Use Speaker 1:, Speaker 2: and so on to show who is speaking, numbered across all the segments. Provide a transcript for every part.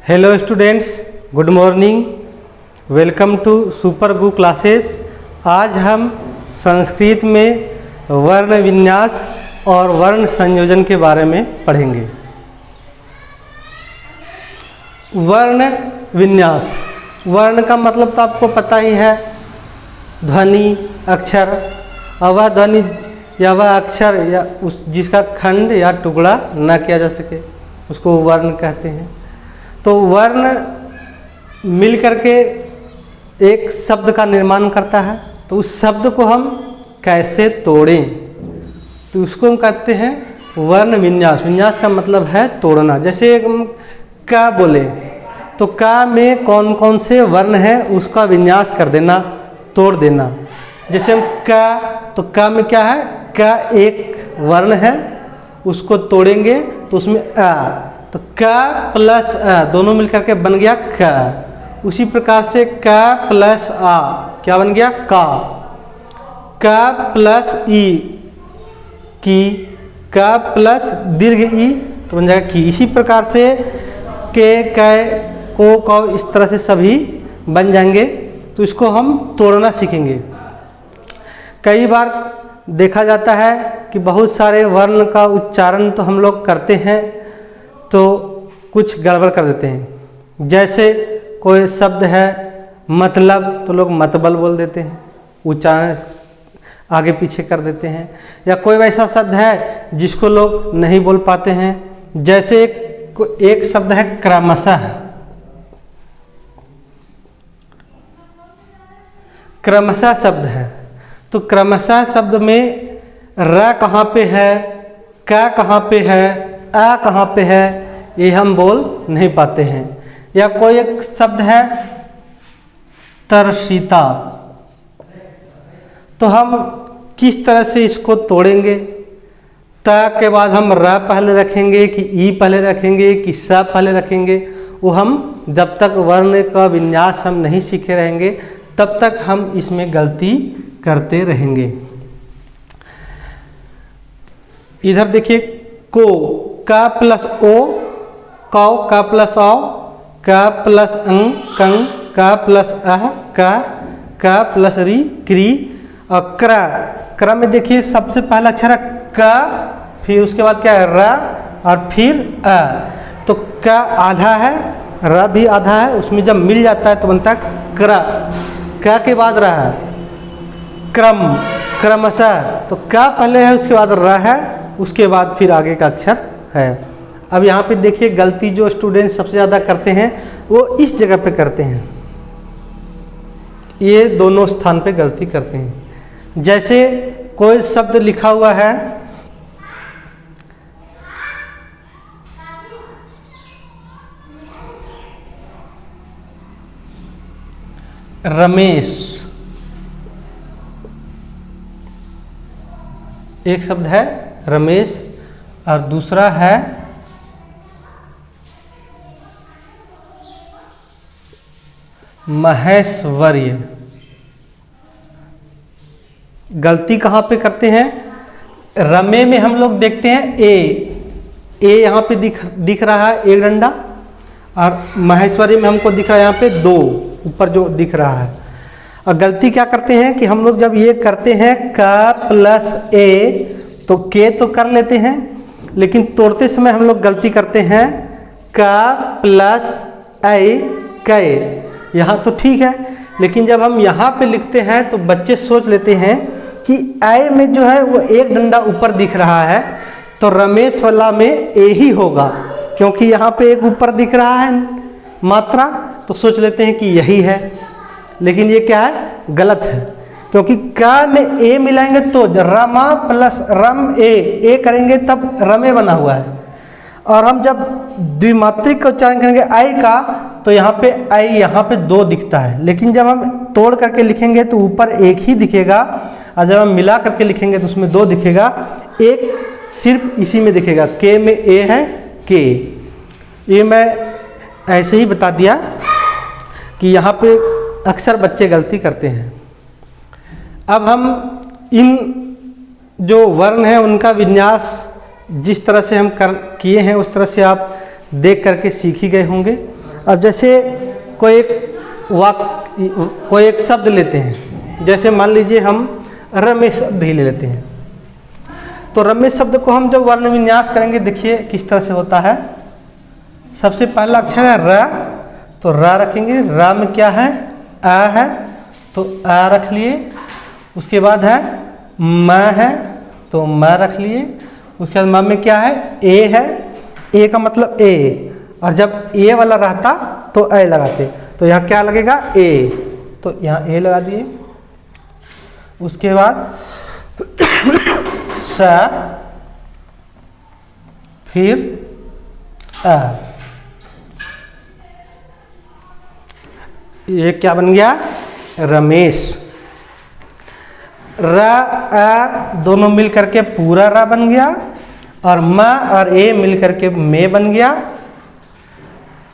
Speaker 1: Hello students, good morning. Welcome to super गु classes. आज हम संस्कृत में वर्ण विन्यास और वर्ण संयोजन के बारे में पढ़ेंगे। वर्ण विन्यास, वर्ण का मतलब तो आपको पता ही है, ध्वनि, अक्षर। वह ध्वनि या वह अक्षर या उस जिसका खंड या टुकड़ा न किया जा सके उसको वर्ण कहते हैं। तो वर्ण मिल करके एक शब्द का निर्माण करता है। तो उस शब्द को हम कैसे तोड़ें, तो उसको हम कहते हैं वर्ण विन्यास। विन्यास का मतलब है तोड़ना। जैसे हम का बोले तो का में कौन कौन से वर्ण हैं उसका विन्यास कर देना, तोड़ देना। जैसे हम का, तो का में क्या है, का एक वर्ण है, उसको तोड़ेंगे तो उसमें आ, तो का प्लस आ दोनों मिलकर के बन गया का। उसी प्रकार से का प्लस आ क्या बन गया का। का प्लस ई की, का प्लस दीर्घ ई तो बन जाएगा की। इसी प्रकार से के, कै, को, कौ इस तरह से सभी बन जाएंगे। तो इसको हम तोड़ना सीखेंगे। कई बार देखा जाता है कि बहुत सारे वर्ण का उच्चारण तो हम लोग करते हैं तो कुछ गड़बड़ कर देते हैं। जैसे कोई शब्द है मतलब तो लोग मतबल बोल देते हैं, उच्चारण आगे पीछे कर देते हैं। या कोई वैसा शब्द है जिसको लोग नहीं बोल पाते हैं। जैसे एक शब्द है क्रमशः। क्रमशः शब्द है, तो क्रमशः शब्द में र कहाँ पे है, का कहाँ पे है, आ कहाँ पे है, ये हम बोल नहीं पाते हैं। या कोई एक शब्द है तर्षिता, तो हम किस तरह से इसको तोड़ेंगे। ता के बाद हम र पहले रखेंगे कि ई पहले रखेंगे कि स पहले रखेंगे, वो हम जब तक वर्ण का विन्यास हम नहीं सीखे रहेंगे तब तक हम इसमें गलती करते रहेंगे। इधर देखिए को, का प्लस ओ, कौ, का प्लस औ, का प्लस अंग, कंग, का प्लस अह, का प्लस री, क्री। और क्र, क्र में देखिए सबसे पहला अक्षर है का, फिर उसके बाद क्या है र और फिर अ। तो का आधा है, र भी आधा है, उसमें जब मिल जाता है तो बनता है क्र। का के बाद र है क्रम, क्रमशः। तो का पहले है, उसके बाद र है, उसके बाद फिर आगे का अक्षर है। अब यहाँ पे देखिए गलती जो स्टूडेंट सबसे ज़्यादा करते हैं वो इस जगह पे करते हैं, ये दोनों स्थान पे गलती करते हैं। जैसे कोई शब्द लिखा हुआ है रमेश, एक शब्द है रमेश और दूसरा है महेश्वर्य। गलती कहाँ पे करते हैं, रमे में हम लोग देखते हैं ए यहाँ पे दिख रहा है एक डंडा, और महेश्वरी में हमको दिख रहा है यहाँ पे दो ऊपर जो दिख रहा है। और गलती क्या करते हैं कि हम लोग जब ये करते हैं का प्लस ए तो के तो कर लेते हैं, लेकिन तोड़ते समय हम लोग गलती करते हैं का प्लस ए कै। यहाँ तो ठीक है, लेकिन जब हम यहाँ पे लिखते हैं तो बच्चे सोच लेते हैं कि ए में जो है वो एक डंडा ऊपर दिख रहा है तो रमेश वाला में ए ही होगा, क्योंकि यहाँ पे एक ऊपर दिख रहा है मात्रा, तो सोच लेते हैं कि यही है। लेकिन ये क्या है, गलत है, क्योंकि का में ए मिलाएंगे तो रमा प्लस रम ए करेंगे तब रमे बना हुआ है। और हम जब द्विमात्रिक का उच्चारण करेंगे आई का तो यहाँ पे आई यहाँ पे दो दिखता है, लेकिन जब हम तोड़ करके लिखेंगे तो ऊपर एक ही दिखेगा, और जब हम मिला करके लिखेंगे तो उसमें दो दिखेगा, एक सिर्फ इसी में दिखेगा, के में ए है के। ये मैं ऐसे ही बता दिया कि यहाँ पे अक्सर बच्चे गलती करते हैं। अब हम इन जो वर्ण हैं उनका विन्यास जिस तरह से हम किए हैं उस तरह से आप देख करके सीख ही गए होंगे। अब जैसे कोई एक शब्द लेते हैं, जैसे मान लीजिए हम रमेश शब्द ही ले लेते हैं। तो रमेश शब्द को हम जब वर्ण विन्यास करेंगे, देखिए किस तरह से होता है। सबसे पहला अक्षर है र, तो र रखेंगे। र में क्या है? आ है, तो आ रख लिए। उसके बाद है म है, तो म रख लिए। उसके बाद म में क्या है? ए है, ए का मतलब ए, और जब ए वाला रहता तो ए लगाते, तो यहाँ क्या लगेगा? ए, तो यहाँ ए लगा दिए। उसके बाद स, फिर अ, ये क्या बन गया? रमेश। र आ दोनों मिल करके पूरा रा बन गया, और म और ए मिल करके मे बन गया,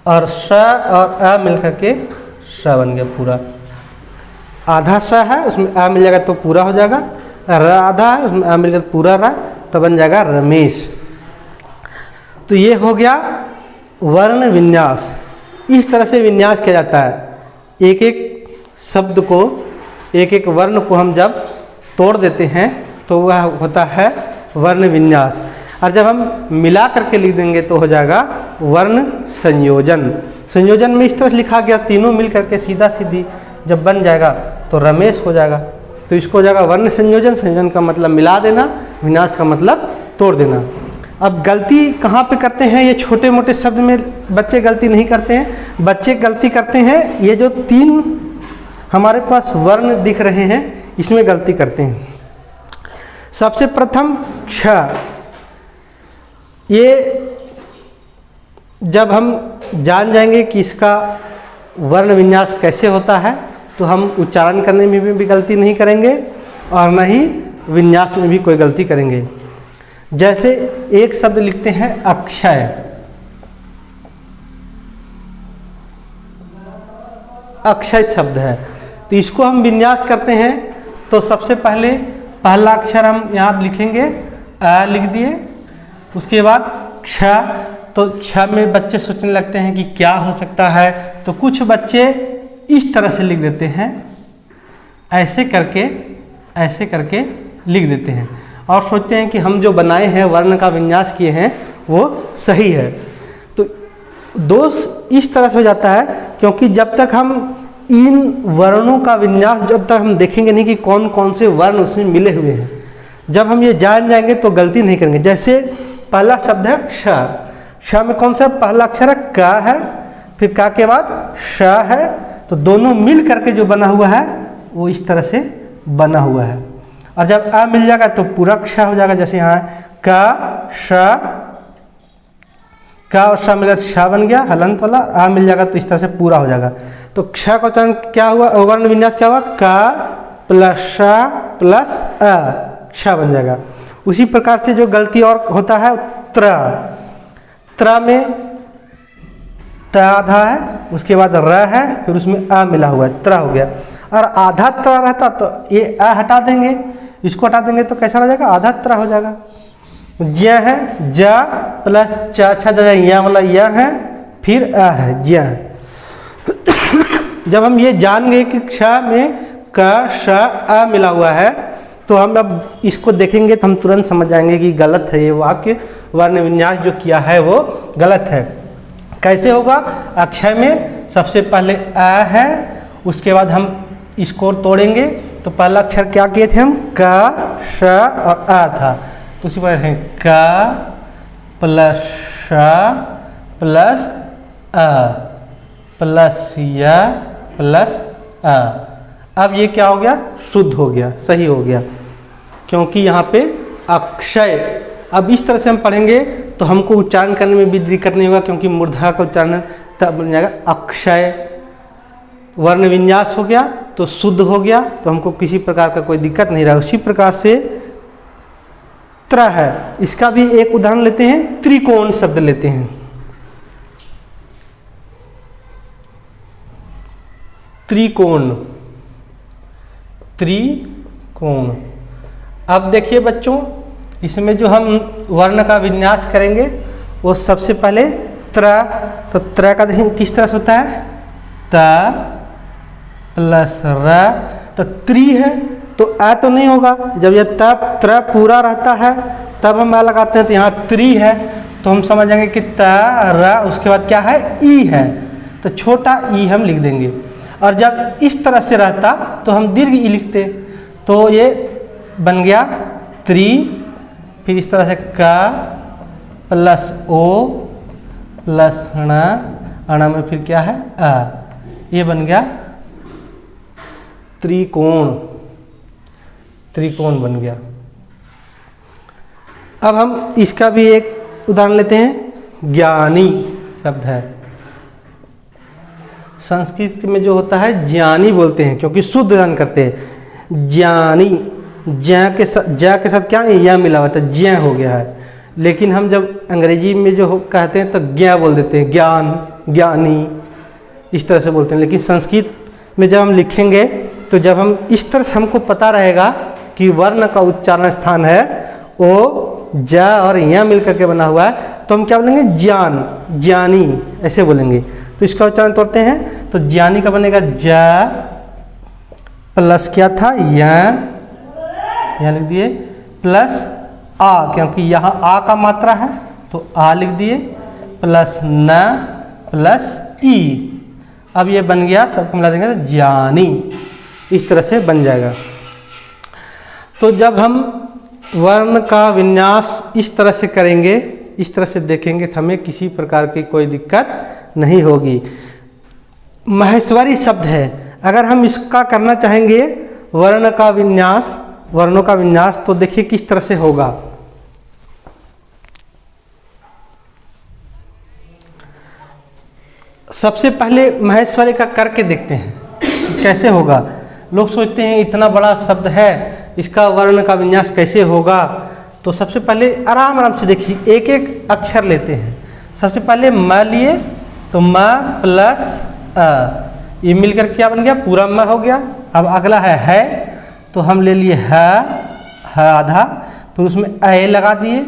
Speaker 1: और स और अ मिल करके स बन गया पूरा। आधा स है, उसमें आ मिल जाएगा तो पूरा हो जाएगा। र आधा है, उसमें आ मिल जाएगा पूरा रा, तो बन जाएगा रमेश। तो ये हो गया वर्ण विन्यास। इस तरह से विन्यास किया जाता है। एक एक शब्द को, एक एक वर्ण को हम जब तोड़ देते हैं तो वह होता है वर्ण विन्यास। और जब हम मिला करके लिख देंगे तो हो जाएगा वर्ण संयोजन। संयोजन में इस तरह से लिखा गया, तीनों मिल करके सीधा सीधी जब बन जाएगा तो रमेश हो जाएगा। तो इसको हो जाएगा वर्ण संयोजन। संयोजन का मतलब मिला देना, विन्यास का मतलब तोड़ देना। अब गलती कहाँ पे करते हैं? ये छोटे मोटे शब्द में बच्चे गलती नहीं करते हैं। बच्चे गलती करते हैं ये जो तीन हमारे पास वर्ण दिख रहे हैं, इसमें गलती करते हैं। सबसे प्रथम क्ष, ये जब हम जान जाएंगे कि इसका वर्ण विन्यास कैसे होता है, तो हम उच्चारण करने में भी गलती नहीं करेंगे और न ही विन्यास में भी कोई गलती करेंगे। जैसे एक शब्द लिखते हैं अक्षय, अक्षय शब्द है, तो इसको हम विन्यास करते हैं। तो सबसे पहले पहला अक्षर हम यहाँ लिखेंगे, अ लिख दिए। उसके बाद क्ष, तो क्ष में बच्चे सोचने लगते हैं कि क्या हो सकता है, तो कुछ बच्चे इस तरह से लिख देते हैं, ऐसे करके लिख देते हैं और सोचते हैं कि हम जो बनाए हैं, वर्ण का विन्यास किए हैं, वो सही है। तो दोष इस तरह से हो जाता है क्योंकि जब तक हम इन वर्णों का विन्यास जब तक हम देखेंगे नहीं कि कौन कौन से वर्ण उसमें मिले हुए हैं, जब हम ये जान जाएंगे तो गलती नहीं करेंगे। जैसे पहला शब्द है श, श में कौन सा पहला अक्षर है? क है, फिर क के बाद श है, तो दोनों मिल करके जो बना हुआ है वो इस तरह से बना हुआ है। और जब अ मिल जाएगा तो पूरा क्ष हो जाएगा। जैसे यहाँ क श, क और श मिलकर श बन गया हलंत वाला, आ मिल जाएगा तो इस तरह से पूरा हो जाएगा। तो क्ष का उच्चारण क्या हुआ? वर्ण विन्यास क्या हुआ? क प्लस श प्लस अ, क्ष बन जाएगा। उसी प्रकार से जो गलती और होता है त्र, त्र में त आधा है, उसके बाद र है, फिर उसमें अ मिला हुआ है, त्र हो गया। और आधा त्र रहता तो ये अ हटा देंगे, इसको हटा देंगे तो कैसा हो जाएगा? आधा त्र हो जाएगा। ज है, ज प्लस च, अच्छा ज वाला य है, फिर अ है, ज। जब हम ये जान गए कि क्ष में क श अ मिला हुआ है, तो हम अब इसको देखेंगे तो हम तुरंत समझ जाएंगे कि गलत है ये वाक्य, वर्ण विन्यास जो किया है वो गलत है। कैसे होगा? अक्षय में सबसे पहले अ है, उसके बाद हम इसको तोड़ेंगे तो पहला अक्षर क्या किए थे हम? क श और अ था, तो उसी पर है क प्लस श प्लस अ प्लस य प्लस अ। अब ये क्या हो गया? शुद्ध हो गया, सही हो गया, क्योंकि यहाँ पे अक्षय। अब इस तरह से हम पढ़ेंगे तो हमको उच्चारण करने में भी दिक्कत नहीं होगा, क्योंकि मूर्धा का उच्चारण तब बन जाएगा अक्षय। वर्ण विन्यास हो गया तो शुद्ध हो गया, तो हमको किसी प्रकार का कोई दिक्कत नहीं रहा। उसी प्रकार से त्र है, इसका भी एक उदाहरण लेते हैं, त्रिकोण शब्द लेते हैं। त्रिकोण, त्रिकोण। अब देखिए बच्चों, इसमें जो हम वर्ण का विन्यास करेंगे वो सबसे पहले त्र, तो त्र का देखिए किस तरह से होता है, त प्लस र, तो त्रि है तो अ तो नहीं होगा। जब यह तब त्र पूरा रहता है तब हम अ लगाते हैं, तो यहाँ त्रि है तो हम समझेंगे कि त र उसके बाद क्या है, ई है, तो छोटा ई हम लिख देंगे। और जब इस तरह से रहता तो हम दीर्घ ई लिखते, तो ये बन गया त्रि, फिर इस तरह से क प्लस ओ प्लस ण, अण में फिर क्या है अ, ये बन गया त्रिकोण, त्रिकोण बन गया। अब हम इसका भी एक उदाहरण लेते हैं। ज्ञानी शब्द है, संस्कृत में जो होता है ज्ञानी बोलते हैं क्योंकि शुद्ध गान करते हैं। ज्ञानी, ज्ञ के साथ क्या या मिला हुआ था, ज्ञ हो गया है। लेकिन हम जब अंग्रेजी में जो कहते हैं तो ज्ञ बोल देते हैं, ज्ञान, ज्ञानी, इस तरह से बोलते हैं। लेकिन संस्कृत में जब हम लिखेंगे तो जब हम इस तरह से हमको पता रहेगा कि वर्ण का उच्चारण स्थान है वो ज और य मिलकर के बना हुआ है, तो हम क्या बोलेंगे, ज्ञान, ज्ञानी, ऐसे बोलेंगे। तो इसका उच्चारण तोड़ते हैं, तो ज्ञानी का बनेगा ज प्लस क्या था, यहाँ लिख दिए, प्लस आ, क्योंकि यहाँ आ का मात्रा है तो आ लिख दिए, प्लस न प्लस ई। अब ये बन गया, सबको मिला देंगे तो ज्ञानी, इस तरह से बन जाएगा। तो जब हम वर्ण का विन्यास इस तरह से करेंगे, इस तरह से देखेंगे तो हमें किसी प्रकार की कोई दिक्कत नहीं होगी। महेश्वरी शब्द है, अगर हम इसका करना चाहेंगे वर्ण का विन्यास, वर्णों का विन्यास, तो देखिए किस तरह से होगा। सबसे पहले महेश्वरी का करके देखते हैं कैसे होगा। लोग सोचते हैं इतना बड़ा शब्द है, इसका वर्ण का विन्यास कैसे होगा। तो सबसे पहले आराम आराम से देखिए, एक एक अक्षर लेते हैं। सबसे पहले म लिए तो म प्लस अ, ये मिलकर क्या बन गया, पूरा म हो गया। अब अगला है तो हम ले लिए है आधा, फिर उसमें ए लगा दिए,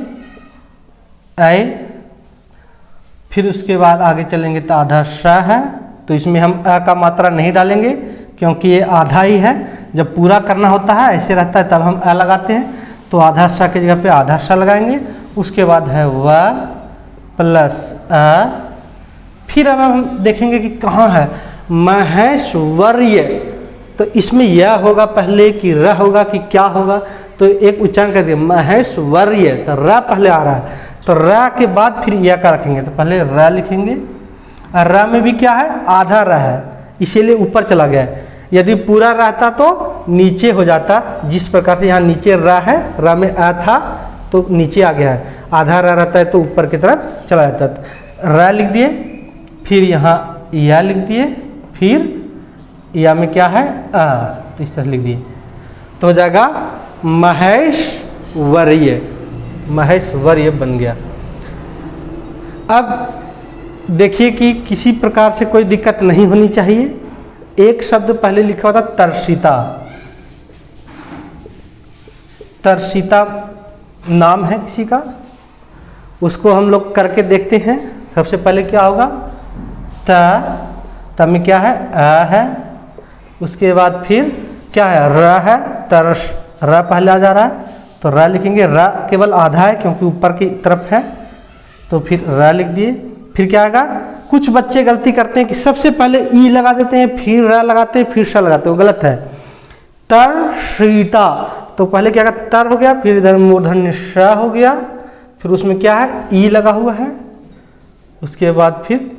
Speaker 1: ए, फिर उसके बाद आगे चलेंगे तो आधा श है, तो इसमें हम अ का मात्रा नहीं डालेंगे क्योंकि ये आधा ही है। जब पूरा करना होता है ऐसे रहता है तब हम अ लगाते हैं, तो आधा श की जगह पे आधा श लगाएंगे। उसके बाद है व प्लस अ, फिर अब हम देखेंगे कि कहाँ है महेश्वर्य, तो इसमें यह होगा पहले कि र होगा कि क्या होगा। तो एक उच्चारण कर दिया महेश्वर्य, तो र पहले आ रहा है, तो र के बाद फिर यह का रखेंगे, तो पहले र लिखेंगे। और र में भी क्या है, आधा र है, इसीलिए ऊपर चला गया है। यदि पूरा रहता तो नीचे हो जाता, जिस प्रकार से यहाँ नीचे र है, र में आ था तो नीचे आ गया है, आधा र रहता है तो ऊपर की तरफ चला जाता है। र लिख दिए, फिर यहाँ या लिख दिए, फिर या में क्या है अ, तो इस तरह लिख दिए, तो हो जाएगा महेश्वर्य, महेश्वर्य बन गया। अब देखिए कि किसी प्रकार से कोई दिक्कत नहीं होनी चाहिए। एक शब्द पहले लिखा हुआ था तर्षिता, तर्षिता नाम है किसी का, उसको हम लोग करके देखते हैं। सबसे पहले क्या होगा, त में क्या है अ है, उसके बाद फिर क्या है र है, तरस, र पहले आ जा रहा है तो र लिखेंगे। र केवल आधा है क्योंकि ऊपर की तरफ है, तो फिर र लिख दिए। फिर क्या आएगा, कुछ बच्चे गलती करते हैं कि सबसे पहले ई लगा देते हैं, फिर र लगाते हैं, फिर श लगाते हैं, वो गलत है। तर्षिता, तो पहले क्या आएगा, तर हो गया, फिर इधर मूर्धन्य श हो गया, फिर उसमें क्या है ई लगा हुआ है, उसके बाद फिर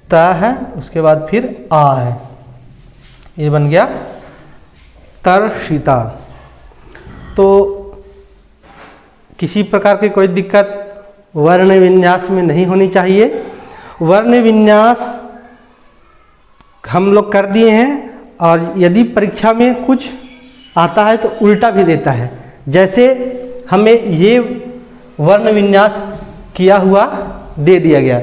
Speaker 1: त है, उसके बाद फिर आ है, ये बन गया तर्षिता। तो किसी प्रकार की कोई दिक्कत वर्ण विन्यास में नहीं होनी चाहिए। वर्ण विन्यास हम लोग कर दिए हैं, और यदि परीक्षा में कुछ आता है तो उल्टा भी देता है। जैसे हमें ये वर्ण विन्यास किया हुआ दे दिया गया,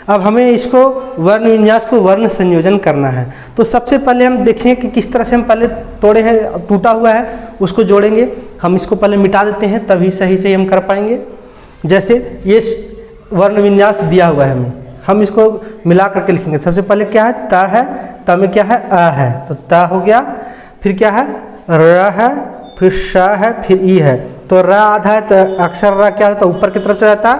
Speaker 1: अब हमें इसको वर्ण विन्यास को वर्ण संयोजन करना है। तो सबसे पहले हम देखें कि किस तरह से हम पहले तोड़े हैं, टूटा हुआ है उसको जोड़ेंगे। हम इसको पहले मिटा देते हैं तभी सही से हम कर पाएंगे। जैसे ये वर्ण विन्यास दिया हुआ है हमें, हम इसको मिला करके लिखेंगे। सबसे पहले क्या है, त है, त में क्या है, अ है, तो त हो गया। फिर क्या है, र है, फिर श है, फिर ई है। तो र आधा है, तो अक्षर र क्या होता है, ऊपर की तरफ चला जाता है,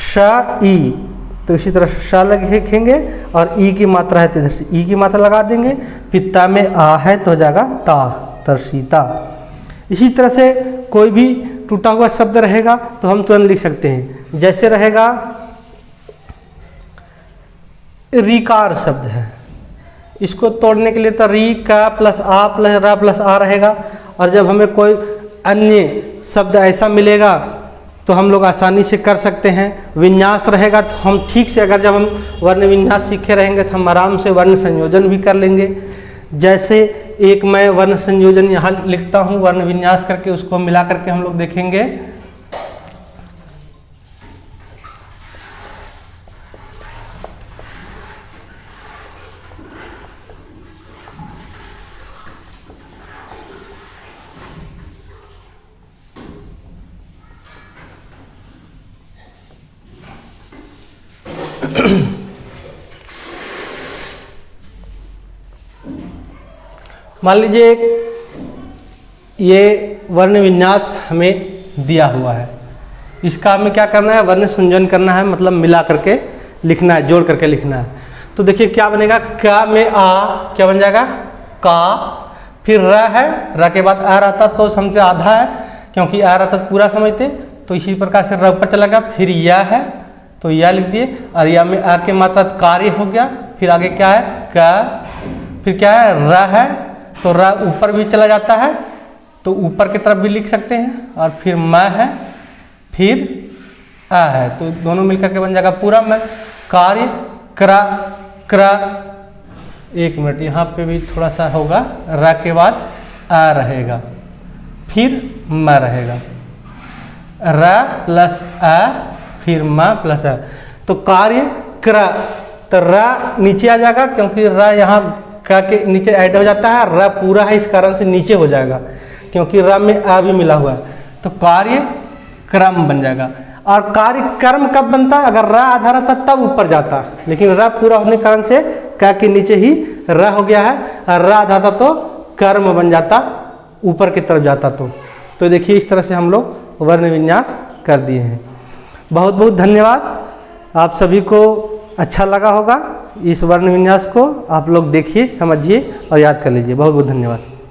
Speaker 1: श ई। तो इसी तरह श लिखेंगे और ई की मात्रा है तो इधर से ई की मात्रा लगा देंगे। फिर ता में आ है तो हो जाएगा ता, तरसीता। इसी तरह से कोई भी टूटा हुआ शब्द रहेगा तो हम तुरंत लिख सकते हैं। जैसे रहेगा रिकार शब्द है, इसको तोड़ने के लिए तो री का प्लस आ प्लस रा प्लस आ रहेगा। और जब हमें कोई अन्य शब्द ऐसा मिलेगा तो हम लोग आसानी से कर सकते हैं। विन्यास रहेगा तो हम ठीक से, अगर जब हम वर्ण विन्यास सीखे रहेंगे तो हम आराम से वर्ण संयोजन भी कर लेंगे। जैसे एक मैं वर्ण संयोजन यहाँ लिखता हूँ, वर्ण विन्यास करके उसको मिला करके हम लोग देखेंगे। मान लीजिए ये वर्ण विन्यास हमें दिया हुआ है, इसका हमें क्या करना है, वर्ण संयोजन करना है, मतलब मिला करके लिखना है, जोड़ करके लिखना है। तो देखिए क्या बनेगा, का में आ क्या बन जाएगा, का। फिर र है, र के बाद आ रहता तो समझे आधा है, क्योंकि आ रहता तो पूरा समझते। तो इसी प्रकार से र ऊपर चला गया। फिर या है तो या लिख दिए, और या में आ के मात्रा कार्य हो गया। फिर आगे क्या है, का। फिर क्या है, र है, तो र ऊपर भी चला जाता है तो ऊपर की तरफ भी लिख सकते हैं। और फिर म है, फिर आ है, तो दोनों मिलकर के बन जाएगा पूरा में कार्य क्रा क्रा। एक मिनट, यहाँ पे भी थोड़ा सा होगा, र के बाद आ रहेगा, फिर म रहेगा, र प्लस आ फिर म प्लस आ। तो कार्य क्र, तो र नीचे आ जाएगा क्योंकि र यहाँ का के नीचे ऐड हो जाता है, र पूरा है इस कारण से नीचे हो जाएगा क्योंकि र में आ भी मिला हुआ है। तो कार्य क्रम बन जाएगा। और कार्य कर्म कब बनता है, अगर र आधा रहता तब ऊपर जाता, लेकिन र पूरा होने के कारण से का के नीचे ही र हो गया है, और र आधा था तो कर्म बन जाता, ऊपर की तरफ जाता। तो देखिए इस तरह से हम लोग वर्ण विन्यास कर दिए हैं। बहुत बहुत धन्यवाद। आप सभी को अच्छा लगा होगा। इस वर्ण विन्यास को आप लोग देखिए, समझिए और याद कर लीजिए। बहुत बहुत धन्यवाद।